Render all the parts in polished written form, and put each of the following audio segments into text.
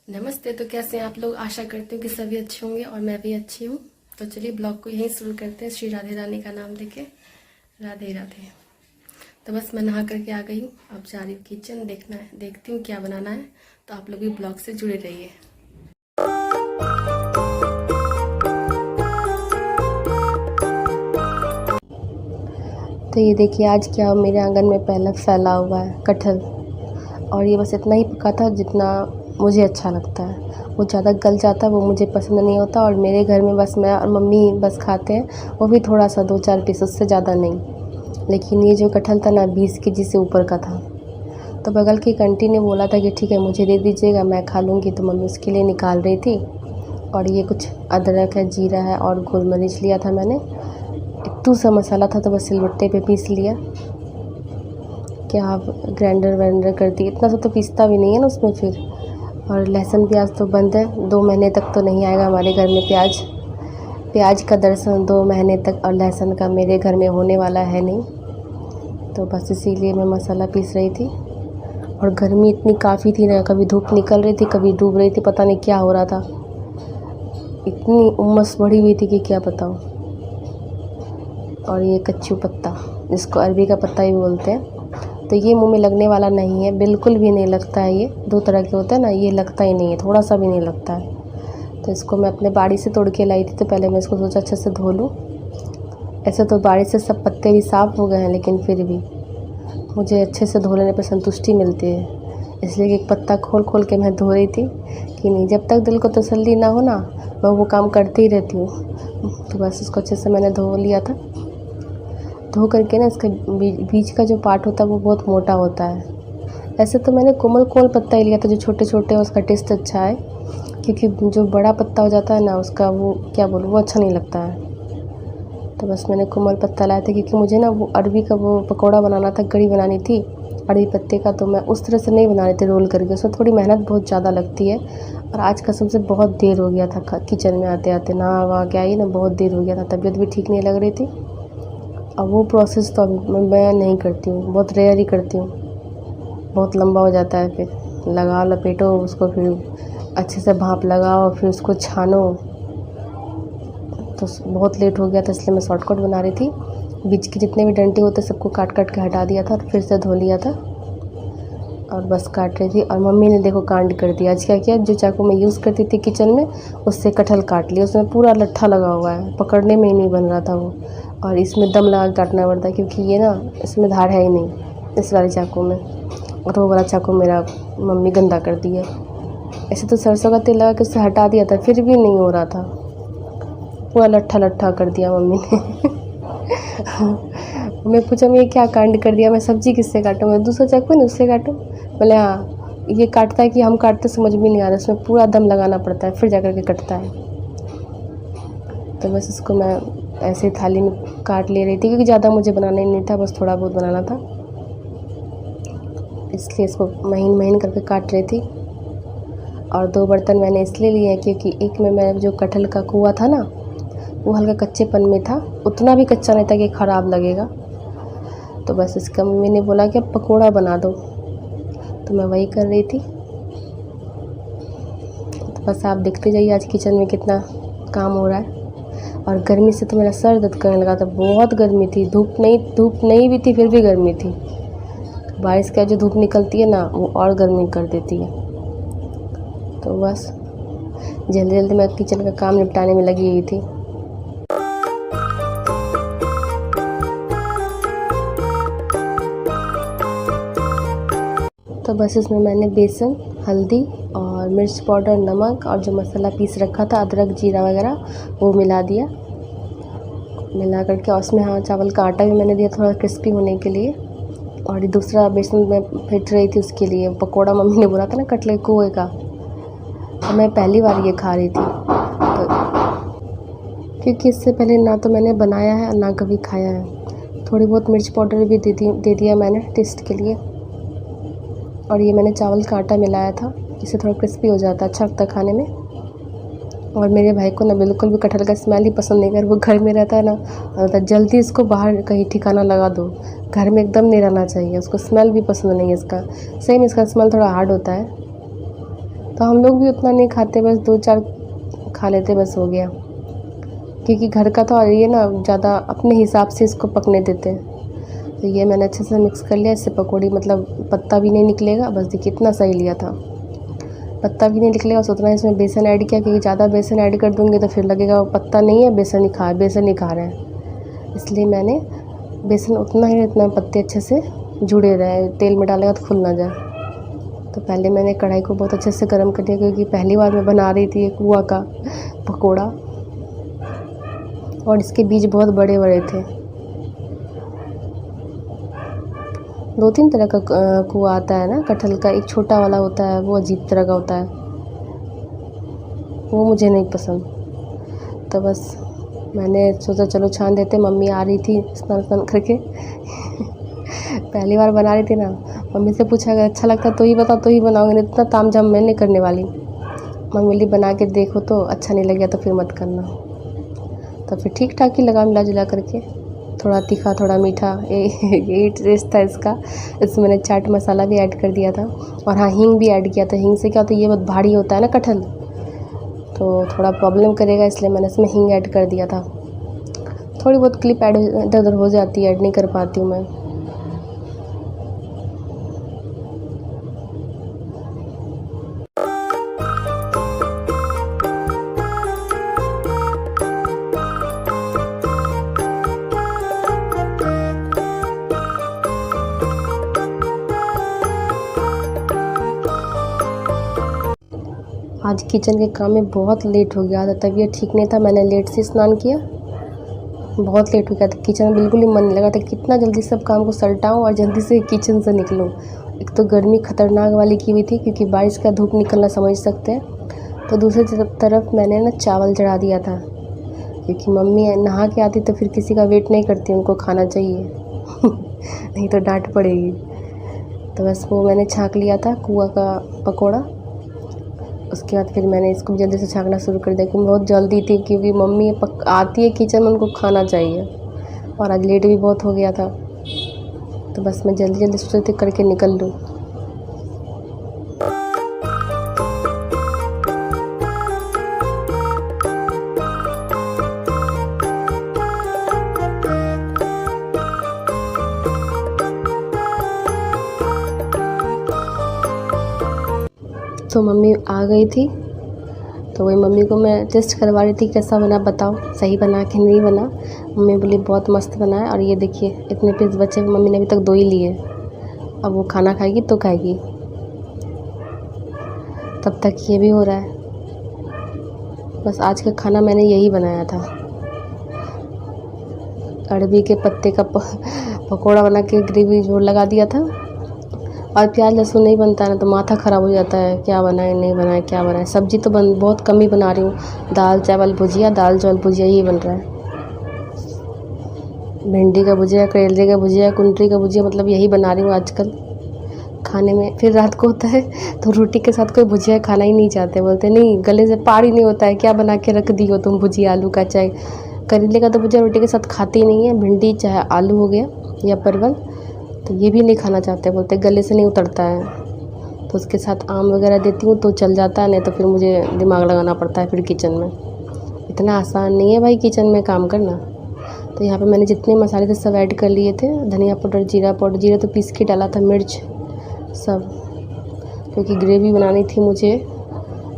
नमस्ते। तो कैसे हैं आप लोग? आशा करती हूँ कि सभी अच्छे होंगे और मैं भी अच्छी हूँ। तो चलिए ब्लॉग को यहीं शुरू करते हैं, श्री राधे रानी का नाम लेके। राधे राधे। तो बस मैं नहा करके आ गई हूँ, अब जा रही हूँ किचन, देखती हूँ क्या बनाना है। तो आप लोग भी ब्लॉग से जुड़े रहिए। तो ये देखिए आज क्या मेरे आंगन में पहला फैला हुआ है कटहल, और ये बस इतना ही पका था जितना मुझे अच्छा लगता है। वो ज़्यादा गल जाता है वो मुझे पसंद नहीं होता, और मेरे घर में बस मैं और मम्मी बस खाते हैं, वो भी थोड़ा सा 2-4 पीस, उससे ज़्यादा नहीं। लेकिन ये जो कटहल था ना 20 केजी से ऊपर का था। तो बगल की एक आंटी ने बोला था कि ठीक है मुझे दे दीजिएगा, मैं खा लूँगी। तो मम्मी उसके लिए निकाल रही थी। और ये कुछ अदरक है, जीरा है और गोल मरीच लिया था मैंने। इतना सा मसाला था तो बस सिलबट्टे पे पीस लिया। क्या आप ग्राइंडर वाइंडर करती, इतना सा तो पीसता भी नहीं है ना उसमें फिर। और लहसुन प्याज तो बंद है, 2 महीने तक तो नहीं आएगा हमारे घर में प्याज का दरअसल 2 महीने तक, और लहसुन का मेरे घर में होने वाला है नहीं। तो बस इसीलिए मैं मसाला पीस रही थी। और गर्मी इतनी काफ़ी थी ना, कभी धूप निकल रही थी कभी डूब रही थी, पता नहीं क्या हो रहा था। इतनी उमस बढ़ी हुई थी कि क्या बताऊँ। और ये कच्चू पत्ता, जिसको अरबी का पत्ता ही बोलते हैं, तो ये मुंह में लगने वाला नहीं है, बिल्कुल भी नहीं लगता है। ये 2 तरह के होते हैं ना, ये लगता ही नहीं है, थोड़ा सा भी नहीं लगता है। तो इसको मैं अपने बाड़ी से तोड़ के लाई थी, तो पहले मैं इसको सोचा अच्छे से धो लूँ। ऐसे तो बाड़ी से सब पत्ते भी साफ़ हो गए हैं, लेकिन फिर भी मुझे अच्छे से धो लेने पर संतुष्टि मिलती है। इसलिए एक पत्ता खोल खोल के मैं धो रही थी कि नहीं, जब तक दिल को तसल्ली ना हो ना, मैं वो काम करती ही रहती हूँ। तो बस इसको अच्छे से मैंने धो लिया था। धो करके ना इसका बीच का जो पार्ट होता है वो बहुत मोटा होता है। ऐसे तो मैंने कोमल पत्ता ही लिया था जो छोटे छोटे, उसका टेस्ट अच्छा है। क्योंकि जो बड़ा पत्ता हो जाता है ना उसका, वो क्या बोलूँ, वो अच्छा नहीं लगता है। तो बस मैंने कोमल पत्ता लाया था, क्योंकि मुझे ना वो अरबी का वो पकौड़ा बनाना था, कड़ी बनानी थी अरबी पत्ते का। तो मैं उस तरह से नहीं बना रही थी रोल करके, उसमें थोड़ी मेहनत बहुत ज़्यादा लगती है। और आज कसम से बहुत देर हो गया था किचन में आते आते, नहा वहा के आई ना, बहुत देर हो गया था, तबीयत भी ठीक नहीं लग रही थी। अब वो प्रोसेस तो मैं नहीं करती हूँ, बहुत रेयर ही करती हूँ, बहुत लंबा हो जाता है। फिर लगाओ, लपेटो उसको, फिर अच्छे से भाप लगाओ, फिर उसको छानो। तो बहुत लेट हो गया था, इसलिए मैं शॉर्टकट बना रही थी। बीच के जितने भी डंटे होते सबको काट काट के हटा दिया था, और फिर से धो लिया था और बस काट रही थी। और मम्मी ने देखो कांड कर दिया। आज क्या किया, जो चाकू मैं यूज़ करती थी किचन में, उससे कटहल काट लिया। उसमें पूरा लट्ठा लगा हुआ है, पकड़ने में ही नहीं बन रहा था वो। और इसमें दम लगा के काटना पड़ता है, क्योंकि ये ना इसमें धार है ही नहीं इस वाले चाकू में। और वो वाला चाकू मेरा मम्मी गंदा कर दिया। ऐसे तो सरसों का तेल लगा के उससे हटा दिया था, फिर भी नहीं हो रहा था, पूरा लट्ठा लट्ठा कर दिया मम्मी ने। मैं पूछा, मैं क्या कांड कर दिया, मैं सब्ज़ी किससे काटूँ, मैं दूसरा चाकू ना उससे काटूँ? बोले हाँ, ये काटता है कि हम काटते समझ में नहीं आ रहा, इसमें पूरा दम लगाना पड़ता है फिर जा कर के कटता है। तो बस इसको मैं ऐसे थाली में काट ले रही थी, क्योंकि ज़्यादा मुझे बनाना ही नहीं था, बस थोड़ा बहुत बनाना था, इसलिए इसको महीन महीन करके काट रही थी। और 2 बर्तन मैंने इसलिए लिए हैं क्योंकि एक में मेरा जो कटहल का कुआ था ना, वो हल्का कच्चेपन में था, उतना भी कच्चा नहीं था कि ख़राब लगेगा। तो बस इसका मम्मी ने बोला कि अब पकोड़ा बना दो, तो मैं वही कर रही थी। तो बस आप देखते जाइए आज किचन में कितना काम हो रहा है। और गर्मी से तो मेरा सर दर्द करने लगा था, बहुत गर्मी थी, धूप नहीं भी थी फिर भी गर्मी थी। बारिश का जो धूप निकलती है ना, वो और गर्मी कर देती है। तो बस जल्दी जल्दी मैं किचन का काम निपटाने में लगी हुई थी। तो बस इसमें मैंने बेसन, हल्दी और मिर्च पाउडर, नमक और जो मसाला पीस रखा था अदरक जीरा वगैरह, वो मिला दिया। मिला करके और उसमें हाँ चावल का आटा भी मैंने दिया थोड़ा क्रिस्पी होने के लिए। और दूसरा बेसन मैं फेंट रही थी उसके लिए, पकोड़ा मम्मी ने बोला था ना कटहल कुए का, तो मैं पहली बार ये खा रही थी। तो क्योंकि इससे पहले ना तो मैंने बनाया है ना कभी खाया है। थोड़ी बहुत मिर्च पाउडर भी दे दिया मैंने टेस्ट के लिए। और ये मैंने चावल का आटा मिलाया था, इससे थोड़ा क्रिस्पी हो जाता है, अच्छा लगता है खाने में। और मेरे भाई को ना बिल्कुल भी कटहल का स्मेल ही पसंद नहीं, अगर वो घर में रहता है ना, तो जल्दी इसको बाहर कहीं ठिकाना लगा दो, घर में एकदम नहीं रहना चाहिए, उसको स्मेल भी पसंद नहीं है इसका। सही में इसका स्मेल थोड़ा हार्ड होता है। तो तो हम लोग भी उतना नहीं खाते, बस 2-4 खा लेते, बस हो गया। क्योंकि घर का तो ये ना ज़्यादा अपने हिसाब से इसको पकने देते हैं। तो ये मैंने अच्छे से मिक्स कर लिया। इससे पकौड़ी मतलब पत्ता भी नहीं निकलेगा। बस देखिए कितना सही लिया था, पत्ता भी नहीं निकलेगा। बस उतना इसमें बेसन ऐड किया, क्योंकि ज़्यादा बेसन ऐड कर दूँगी तो फिर लगेगा वो पत्ता नहीं है, बेसन ही खा रहे हैं। इसलिए मैंने बेसन उतना ही, इतना पत्ते अच्छे से जुड़े रहे, तेल में डालेगा तो खुल ना जाए। तो पहले मैंने कढ़ाई को बहुत अच्छे से गर्म कर लिया, क्योंकि पहली बार मैं बना रही थी कुआ का पकोड़ा, और इसके बीज बहुत बड़े बड़े थे। 2-3 तरह का कुआ आता है ना कटहल का। एक छोटा वाला होता है, वो अजीब तरह का होता है, वो मुझे नहीं पसंद। तो बस मैंने सोचा चलो छान देते। मम्मी आ रही थी स्नान करके पहली बार बना रही थी ना। मम्मी से पूछा अगर अच्छा लगता तो ही बता, तो ही बनाऊंगी, नहीं इतना तामझाम मैं नहीं करने वाली। मम्मी बोली बना के देखो, तो अच्छा नहीं लगे तो फिर मत करना। तो फिर ठीक ठाक ही लगा, मिला जुला करके। थोड़ा तीखा थोड़ा मीठा, यही टेस्ट था इसका। इसमें मैंने चाट मसाला भी ऐड कर दिया था, और हाँ हींग भी ऐड किया था। हींग से क्या होता है, ये बहुत भारी होता है ना कटहल, तो थोड़ा प्रॉब्लम करेगा, इसलिए मैंने इसमें हींग ऐड कर दिया था। थोड़ी बहुत क्लिप ऐड इधर उधर हो जाती है, ऐड नहीं कर पाती हूँ मैं। आज किचन के काम में बहुत लेट हो गया था, तबीयत ठीक नहीं था, मैंने लेट से स्नान किया, बहुत लेट हो गया था। किचन में बिल्कुल ही मन नहीं लगा था, कितना जल्दी सब काम को सलटाऊँ और जल्दी से किचन से निकलूँ। एक तो गर्मी खतरनाक वाली की हुई थी, क्योंकि बारिश का धूप निकलना समझ सकते हैं। तो दूसरी तरफ मैंने ना चावल चढ़ा दिया था, क्योंकि मम्मी नहा के आती तो फिर किसी का वेट नहीं करती, उनको खाना चाहिए नहीं तो डांट पड़ेगी। तो बस वो मैंने छाँक लिया था कुआ का पकोड़ा। उसके बाद फिर मैंने इसको जल्दी से छाँकना शुरू कर दिया, क्योंकि बहुत जल्दी थी, क्योंकि मम्मी आती है किचन में, उनको खाना चाहिए, और आज लेट भी बहुत हो गया था। तो बस मैं जल्दी जल्दी सोचती करके निकल लूँ। तो मम्मी आ गई थी, तो वही मम्मी को मैं टेस्ट करवा रही थी कैसा बना, बताओ सही बना कि नहीं बना। मम्मी बोली बहुत मस्त बना है, और ये देखिए इतने पीस बचे, मम्मी ने अभी तक 2 ही लिए। अब वो खाना खाएगी तो खाएगी, तब तक ये भी हो रहा है। बस आज का खाना मैंने यही बनाया था, अरबी के पत्ते का पकौड़ा बना के ग्रेवी झोल लगा दिया था। और प्याज लहसुन नहीं बनता है ना, तो माथा ख़राब हो जाता है, क्या बनाए नहीं बनाए, क्या बनाए। सब्ज़ी तो बहुत कम ही बना रही हूँ, दाल चावल भुजिया, दाल चावल भुजिया यही बन रहा है। भिंडी का भुजिया, करेले का भुजिया, कुंदरी का भुजिया, मतलब यही बना रही हूँ आजकल खाने में। फिर रात को होता है तो रोटी के साथ कोई भुजिया खाना ही नहीं चाहते, बोलते नहीं गले से पार ही नहीं होता है, क्या बना के रख दी हो तुम भुजिया आलू का। चाहे करेले का तो भुजिया रोटी के साथ खाते ही नहीं है, भिंडी चाहे आलू हो गया या परवल, तो ये भी नहीं खाना चाहते, बोलते गले से नहीं उतरता है। तो उसके साथ आम वगैरह देती हूँ तो चल जाता है, नहीं तो फिर मुझे दिमाग लगाना पड़ता है फिर किचन में। इतना आसान नहीं है भाई किचन में काम करना। तो यहाँ पे मैंने जितने मसाले थे सब ऐड कर लिए थे, धनिया पाउडर, जीरा पाउडर, जीरा तो पीस के डाला था, मिर्च सब, क्योंकि ग्रेवी बनानी थी मुझे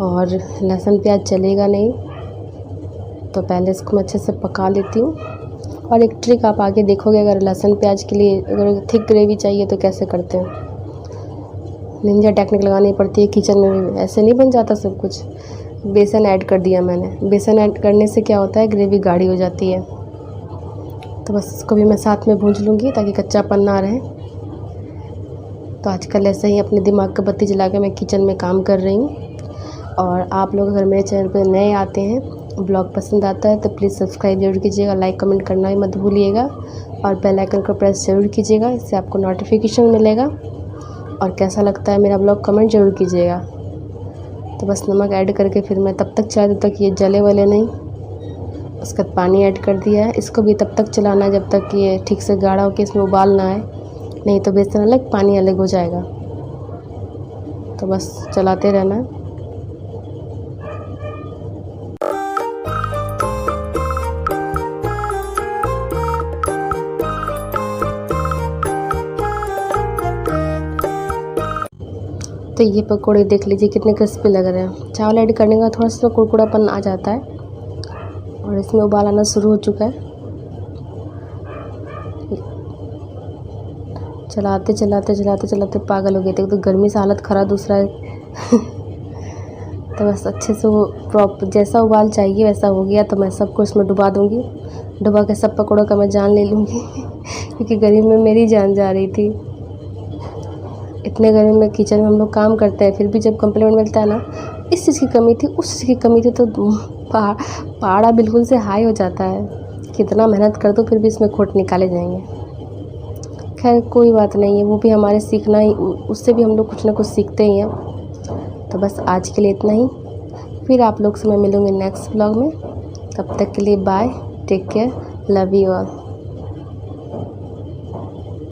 और लहसुन प्याज चलेगा नहीं। तो पहले इसको मैं अच्छे से पका लेती हूँ। और एक ट्रिक आप आगे देखोगे, अगर लहसुन प्याज के लिए अगर थिक ग्रेवी चाहिए तो कैसे करते हैं, निंजा टेक्निक लगानी पड़ती है किचन में भी, ऐसे नहीं बन जाता सब कुछ। बेसन ऐड कर दिया मैंने, बेसन ऐड करने से क्या होता है ग्रेवी गाढ़ी हो जाती है। तो बस इसको भी मैं साथ में भूंज लूँगी ताकि कच्चापन ना रहे। तो आजकल ऐसे ही अपने दिमाग का बत्ती जला के मैं किचन में काम कर रही हूँ। और आप लोग अगर मेरे चैनल पर नए आते हैं, ब्लॉग पसंद आता है तो प्लीज़ सब्सक्राइब जरूर कीजिएगा, लाइक कमेंट करना भी मत भूलिएगा, और बेल आइकन को प्रेस जरूर कीजिएगा, इससे आपको नोटिफिकेशन मिलेगा। और कैसा लगता है मेरा ब्लॉग कमेंट जरूर कीजिएगा। तो बस नमक ऐड करके फिर मैं तब तक चला जब तक ये जले वाले नहीं। उसके बाद पानी ऐड कर दिया है, इसको भी तब तक चलाना है जब तक ये ठीक से गाढ़ा हो के इसमें उबाल ना आए, नहीं तो बेसन अलग पानी अलग हो जाएगा। तो बस चलाते रहना है। तो ये पकोड़े देख लीजिए कितने क्रिस्पी लग रहे हैं। चावल ऐड करने का थोड़ा सा कुरकुरापन आ जाता है और इसमें उबाल आना शुरू हो चुका है। चलाते चलाते चलाते चलाते पागल हो गए थे, तो गर्मी से हालत ख़राब दूसरा है। तो बस अच्छे से वो जैसा उबाल चाहिए वैसा हो गया, तो मैं सबको इसमें डुबा दूँगी। डुबा के सब पकौड़ों का मैं जान ले लूँगी क्योंकि गर्मी में मेरी जान जा रही थी। इतने गर्मी में किचन में हम लोग काम करते हैं, फिर भी जब कम्प्लीमेंट मिलता है ना, इस चीज़ की कमी थी, उस चीज़ की कमी थी, तो पारा बिल्कुल से हाई हो जाता है। कितना मेहनत कर दो फिर भी इसमें खोट निकाले जाएंगे। खैर कोई बात नहीं है, वो भी हमारे सीखना ही, उससे भी हम लोग कुछ ना कुछ सीखते ही हैं। तो बस आज के लिए इतना ही, फिर आप लोग से मैं मिलूँगी नेक्स्ट व्लॉग में। तब तक के लिए bye, take care, love you all.